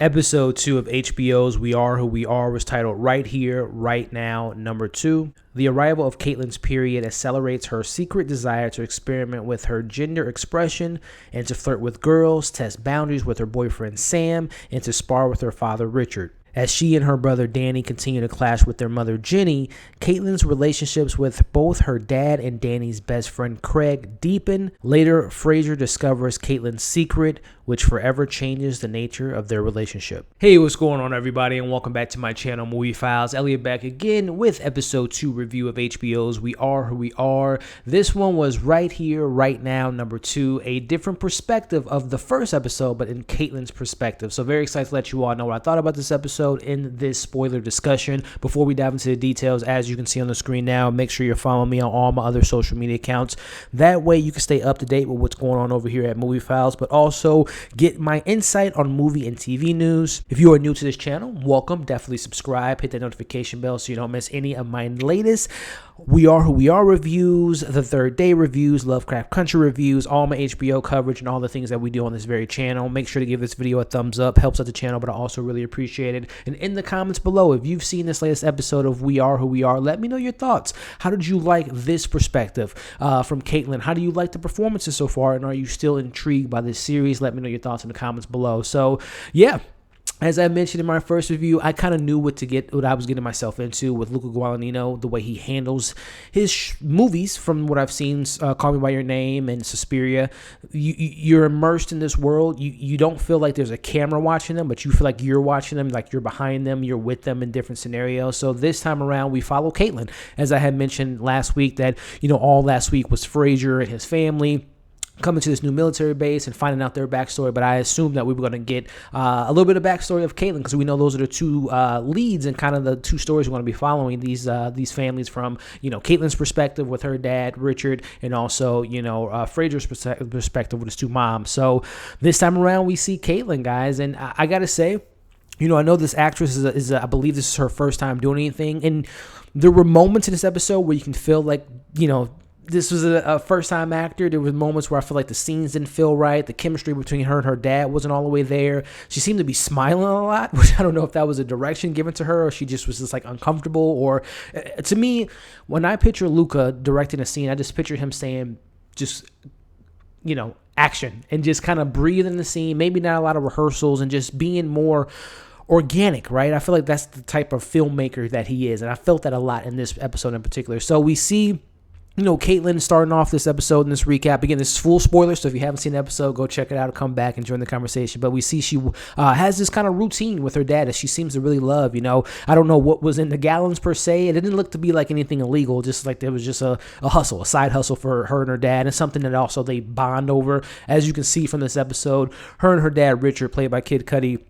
Episode 2 of HBO's We Are Who We Are was titled Right Here, Right Now, number 2. The arrival of Caitlyn's period accelerates her secret desire to experiment with her gender expression and to flirt with girls, test boundaries with her boyfriend Sam, and to spar with her father Richard. As she and her brother Danny continue to clash with their mother Jenny, Caitlyn's relationships with both her dad and Danny's best friend Craig deepen. Later, Fraser discovers Caitlyn's secret, which forever changes the nature of their relationship. Hey, what's going on, everybody, and welcome back to my channel, Movie Files. Elliot back again with episode 2 review of HBO's We Are Who We Are. This one was Right Here, Right Now, number 2, a different perspective of the first episode, but in Caitlyn's perspective. So very excited to let you all know what I thought about this episode in this spoiler discussion. Before we dive into the details, as you can see on the screen now, make sure you're following me on all my other social media accounts. That way you can stay up to date with what's going on over here at Movie Files, but also get my insight on movie and TV news. If you are new to this channel, welcome. Definitely subscribe, hit that notification bell so you don't miss any of my latest We Are Who We Are reviews, The Third Day reviews, Lovecraft Country reviews, all my HBO coverage, and all the things that we do on this very channel. Make sure to give this video a thumbs up. Helps out the channel, but I also really appreciate it. And in the comments below, if you've seen this latest episode of We Are Who We Are, let me know your thoughts. How did you like this perspective from Caitlyn? How do you like the performances so far? And are you still intrigued by this series? Let me know your thoughts in the comments below. So, yeah. As I mentioned in my first review, I kind of knew what I was getting myself into with Luca Guadagnino, the way he handles his movies from what I've seen, Call Me By Your Name and Suspiria. You're immersed in this world. You don't feel like there's a camera watching them, but you feel like you're watching them, like you're behind them, you're with them in different scenarios. So this time around, we follow Caitlyn. As I had mentioned last week that, all last week was Fraser and his family coming to this new military base and finding out their backstory, but I assumed that we were going to get a little bit of backstory of Caitlyn, because we know those are the two leads and kind of the two stories we're going to be following, these families from, Caitlyn's perspective with her dad, Richard, and also, Fraser's perspective with his two moms. So this time around, we see Caitlyn, guys, and I got to say, I know this actress I believe this is her first time doing anything, and there were moments in this episode where you can feel like, this was a first-time actor. There were moments where I feel like the scenes didn't feel right. The chemistry between her and her dad wasn't all the way there. She seemed to be smiling a lot, which I don't know if that was a direction given to her or she just was just like uncomfortable. Or to me, when I picture Luca directing a scene, I just picture him saying just, action and just kind of breathe in the scene. Maybe not a lot of rehearsals and just being more organic, right? I feel like that's the type of filmmaker that he is. And I felt that a lot in this episode in particular. So we see Caitlyn starting off this episode in this recap. Again, this is full spoiler, so if you haven't seen the episode, go check it out, come back and join the conversation. But we see she has this kind of routine with her dad that she seems to really love. I don't know what was in the gallons per se. It didn't look to be like anything illegal, just like there was just a hustle, a side hustle for her and her dad, and something that also they bond over. As you can see from this episode, her and her dad, Richard, played by Kid Cudi,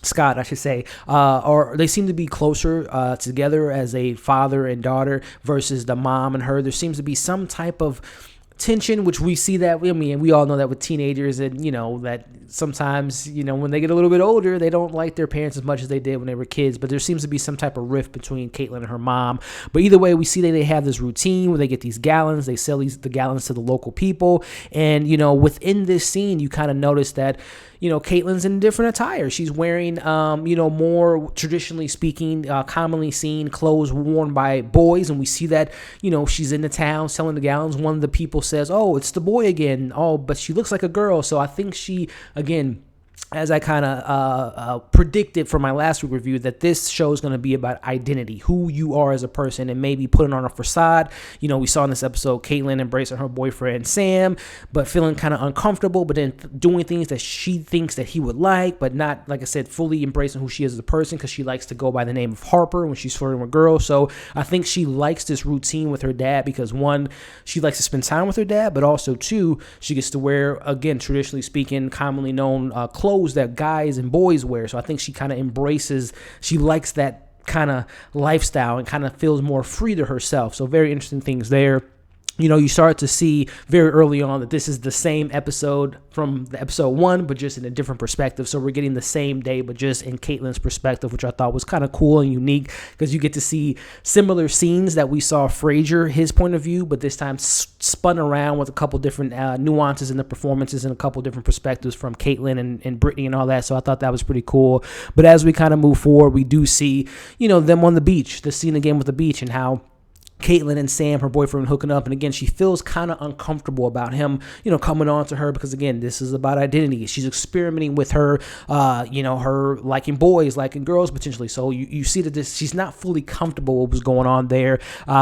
Scott, I should say, or they seem to be closer together as a father and daughter versus the mom and her. There seems to be some type of tension, which we see that, we all know that with teenagers, and that sometimes when they get a little bit older, they don't like their parents as much as they did when they were kids. But there seems to be some type of rift between Caitlyn and her mom. But either way, we see that they have this routine where they get these gallons, they sell the gallons to the local people, and within this scene, you kind of notice that Caitlyn's in different attire. She's wearing, more traditionally speaking, commonly seen clothes worn by boys. And we see that, she's in the town selling the gallons. One of the people says, "Oh, it's the boy again. Oh, but she looks like a girl." So I think she, again, as I kind of predicted for my last week review, that this show is going to be about identity, who you are as a person, and maybe putting on a facade. We saw in this episode Caitlyn embracing her boyfriend Sam, but feeling kind of uncomfortable, but then doing things that she thinks that he would like, but not, like I said, fully embracing who she is as a person, because she likes to go by the name of Harper when she's flirting with girls. So I think she likes this routine with her dad because, one, she likes to spend time with her dad, but also, two, she gets to wear, again, traditionally speaking, commonly known clothes that guys and boys wear. So I think she kind of she likes that kind of lifestyle and kind of feels more free to herself. So very interesting things there. you start to see very early on that this is the same episode from the episode 1, but just in a different perspective. So we're getting the same day, but just in Caitlyn's perspective, which I thought was kind of cool and unique, because you get to see similar scenes that we saw Fraser, his point of view, but this time spun around with a couple different nuances in the performances and a couple different perspectives from Caitlyn and Brittany and all that. So I thought that was pretty cool. But as we kind of move forward, we do see, them on the beach, the scene again with the beach, and how Caitlyn and Sam, her boyfriend, hooking up. And again, she feels kind of uncomfortable about him, coming on to her, because again, this is about identity. She's experimenting with her, her liking boys, liking girls potentially. So you see that she's not fully comfortable with what was going on there.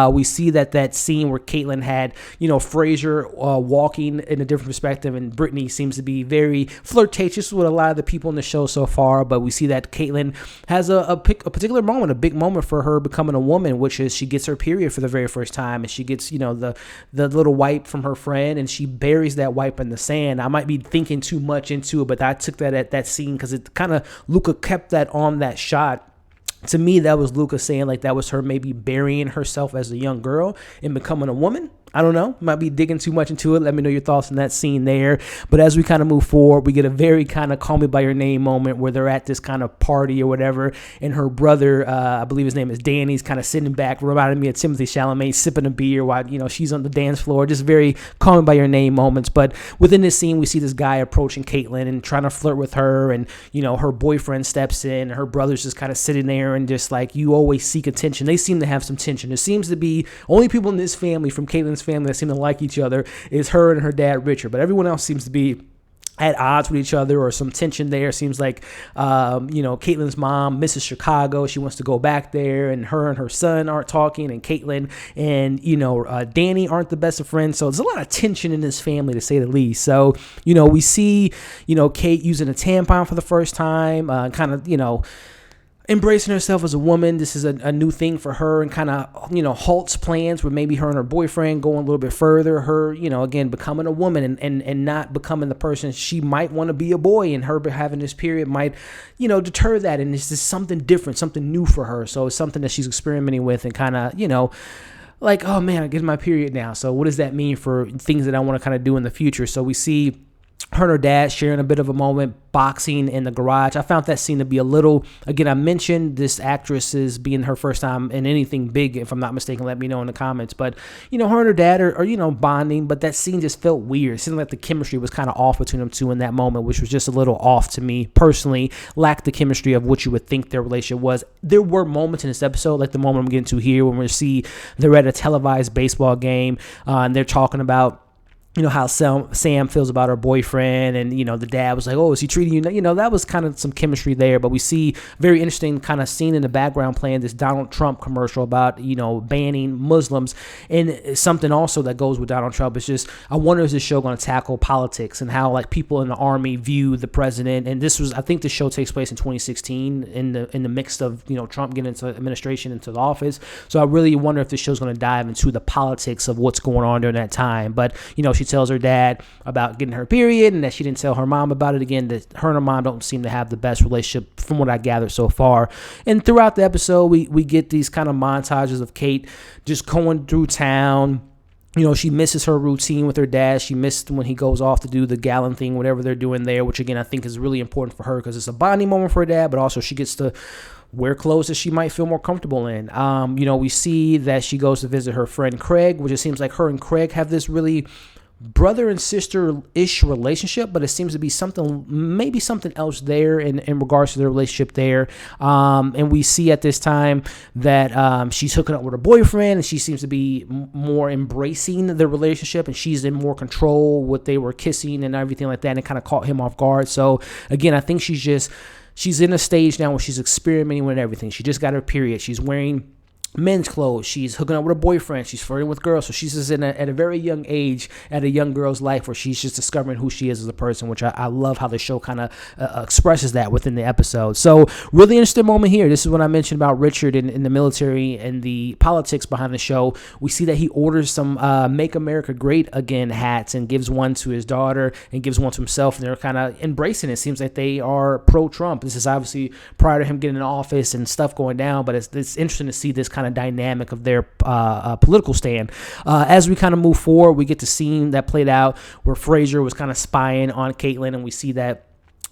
We see that scene where Caitlyn had, Fraser walking in a different perspective, and Brittany seems to be very flirtatious with a lot of the people in the show so far. But we see that Caitlyn has a particular moment, a big moment for her becoming a woman, which is she gets her period for the very first time, and she gets the little wipe from her friend, and she buries that wipe in the sand. I might be thinking too much into it, but I took that at that scene because it kind of, Luca kept that on that shot. To me, that was Luca saying like that was her maybe burying herself as a young girl and becoming a woman. I don't know. Might be digging too much into it. Let me know your thoughts on that scene there. But as we kind of move forward, we get a very kind of call me by your name moment where they're at this kind of party or whatever. And her brother, I believe his name is Danny's kind of sitting back, reminding me of Timothy Chalamet, sipping a beer while, she's on the dance floor. Just very call me by your name moments. But within this scene, we see this guy approaching Caitlyn and trying to flirt with her. And, her boyfriend steps in. Her brother's just kind of sitting there and just like, you always seek attention. They seem to have some tension. There seems to be only people in this family from Caitlyn's family that seem to like each other is her and her dad Richard, but everyone else seems to be at odds with each other or some tension there. Seems like Caitlyn's mom misses Chicago. She wants to go back there, and her son aren't talking, and Caitlyn and Danny aren't the best of friends. So there's a lot of tension in this family, to say the least. So we see Kate using a tampon for the first time, kind of embracing herself as a woman. This is a new thing for her, and kind of, halts plans with maybe her and her boyfriend going a little bit further. Her, again, becoming a woman and not becoming the person she might want to be, a boy, and her having this period might, deter that. And it's just something different, something new for her. So it's something that she's experimenting with and kind of, like, oh man, I get my period now. So what does that mean for things that I want to kind of do in the future? So we see her and her dad sharing a bit of a moment, boxing in the garage. I found that scene to be a little, again, I mentioned this actress is being her first time in anything big, if I'm not mistaken, let me know in the comments. But, her and her dad are bonding, but that scene just felt weird. It seemed like the chemistry was kind of off between them two in that moment, which was just a little off to me personally. Lacked the chemistry of what you would think their relationship was. There were moments in this episode, like the moment I'm getting to here, when we see they're at a televised baseball game, and they're talking about how Sam feels about her boyfriend, and, the dad was like, oh, is he treating you? That was kind of some chemistry there. But we see very interesting kind of scene in the background playing this Donald Trump commercial about, banning Muslims. And something also that goes with Donald Trump is just, I wonder, is this show going to tackle politics and how like people in the army view the president? And this was, I think the show takes place in 2016 in the mix of, Trump getting into administration, into the office. So I really wonder if this show's going to dive into the politics of what's going on during that time. But, she tells her dad about getting her period, and that she didn't tell her mom about it. Again, that her and her mom don't seem to have the best relationship from what I gathered so far. And throughout the episode, we get these kind of montages of Kate just going through town. She misses her routine with her dad. She missed when he goes off to do the gallon thing, whatever they're doing there, which again, I think is really important for her because it's a bonding moment for her dad, but also she gets to wear clothes that she might feel more comfortable in. We see that she goes to visit her friend Craig, which it seems like her and Craig have this really brother and sister-ish relationship, but it seems to be maybe something else there in regards to their relationship there. And we see at this time that she's hooking up with her boyfriend, and she seems to be more embracing the relationship, and she's in more control. What they were kissing and everything like that, and it kind of caught him off guard. So again, I think she's in a stage now where she's experimenting with everything. She just got her period. She's wearing men's clothes. She's hooking up with a boyfriend. She's flirting with girls. So she's just at a very young age, at a young girl's life, where she's just discovering who she is as a person, which I love how the show kind of expresses that within the episode. So really interesting moment here. This is what I mentioned about Richard in the military and the politics behind the show. We see that he orders some Make America Great Again hats and gives one to his daughter and gives one to himself, and they're kind of embracing it. Seems like they are pro-Trump. This is obviously prior to him getting in office and stuff going down, but it's interesting to see this kind kind of dynamic of their political stand. As we kind of move forward, we get the scene that played out where Fraser was kind of spying on Caitlyn, and we see that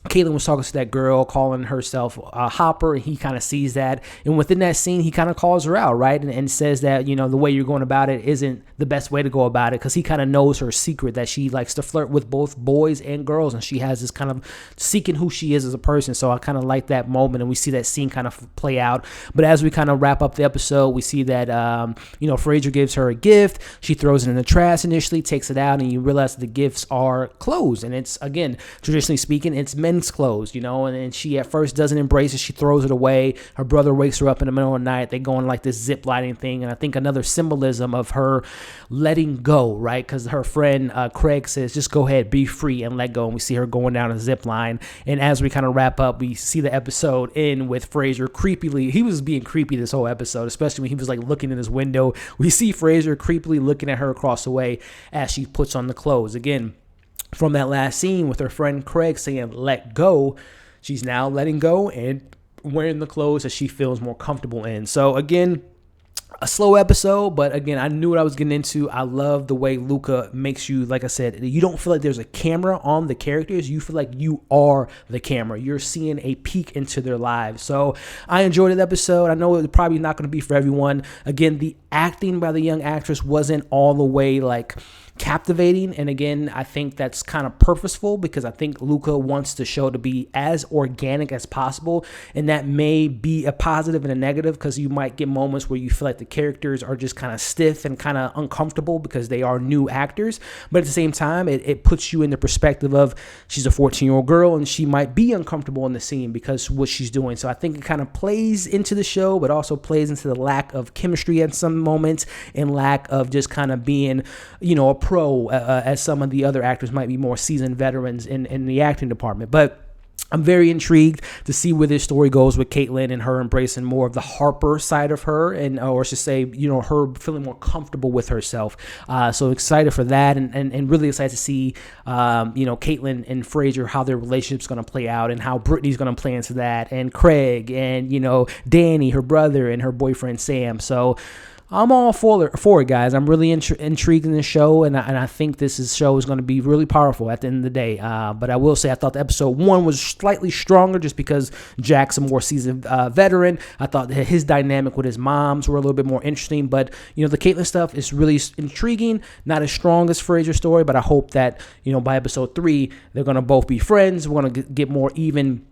Caitlyn was talking to that girl, calling herself Hopper, and he kind of sees that. And within that scene, he kind of calls her out, right? And says that, you know, the way you're going about it isn't the best way to go about it, because he kind of knows her secret that she likes to flirt with both boys and girls, and she has this kind of seeking who she is as a person. So I kind of like that moment, and we see that scene kind of play out. But as we kind of wrap up the episode, we see that, you know, Fraser gives her a gift. She throws it in the trash initially, takes it out, and you realize the gifts are clothes. And it's, again, traditionally speaking, it's men's clothes, you know, and she at first doesn't embrace it. She throws it away. Her brother wakes her up in the middle of the night. They go on like this zip lining thing, and I think another symbolism of her letting go, right? Because her friend Craig says, just go ahead, be free, and let go. And we see her going down a zip line. And as we kind of wrap up, we see the episode end with Fraser creepily. He was being creepy this whole episode, especially when he was like looking in his window. We see Fraser creepily looking at her across the way as she puts on the clothes. Again, from that last scene with her friend Craig saying, let go, she's now letting go and wearing the clothes that she feels more comfortable in. So again, a slow episode, but again, I knew what I was getting into. I love the way Luca makes you, like I said, you don't feel like there's a camera on the characters. You feel like you are the camera. You're seeing a peek into their lives. So I enjoyed the episode. I know it's probably not going to be for everyone. Again, the acting by the young actress wasn't all the way like captivating, and again, I think that's kind of purposeful, because I think Luca wants the show to be as organic as possible, and that may be a positive and a negative, because you might get moments where you feel like the characters are just kind of stiff and kind of uncomfortable because they are new actors. But at the same time, it puts you in the perspective of she's a 14-year-old girl and she might be uncomfortable in the scene because what she's doing. So I think it kind of plays into the show, but also plays into the lack of chemistry at some moments and lack of just kind of being, you know, a pro, as some of the other actors might be more seasoned veterans in the acting department. But I'm very intrigued to see where this story goes with Caitlyn and her embracing more of the Harper side of her, and or I should say, you know, her feeling more comfortable with herself. So excited for that, and really excited to see, you know, Caitlyn and Fraser, how their relationship's going to play out, and how Brittany's going to play into that, and Craig, and, you know, Danny, her brother, and her boyfriend Sam. So I'm all for it, guys. I'm really intrigued in this show, and I think this show is going to be really powerful at the end of the day. But I will say I thought the episode 1 was slightly stronger just because Jack's a more seasoned veteran. I thought that his dynamic with his moms were a little bit more interesting. But, you know, the Caitlyn stuff is really intriguing. Not as strong as Fraser's story, but I hope that, you know, by episode 3, they're going to both be friends. We're going to get more even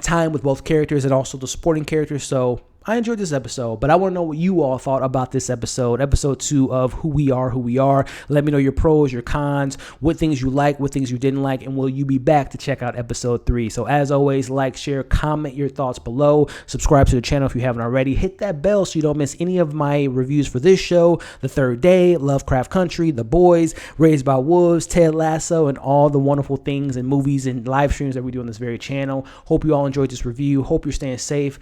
time with both characters and also the supporting characters. So I enjoyed this episode, but I want to know what you all thought about this episode 2 of Who We Are. Let me know your pros, your cons, what things you like, what things you didn't like, and will you be back to check out episode 3? So as always, like, share, comment your thoughts below. Subscribe to the channel if you haven't already. Hit that bell so you don't miss any of my reviews for this show, The Third Day, Lovecraft Country, The Boys, Raised by Wolves, Ted Lasso, and all the wonderful things and movies and live streams that we do on this very channel. Hope you all enjoyed this review. Hope you're staying safe.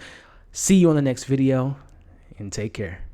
See you on the next video, and take care.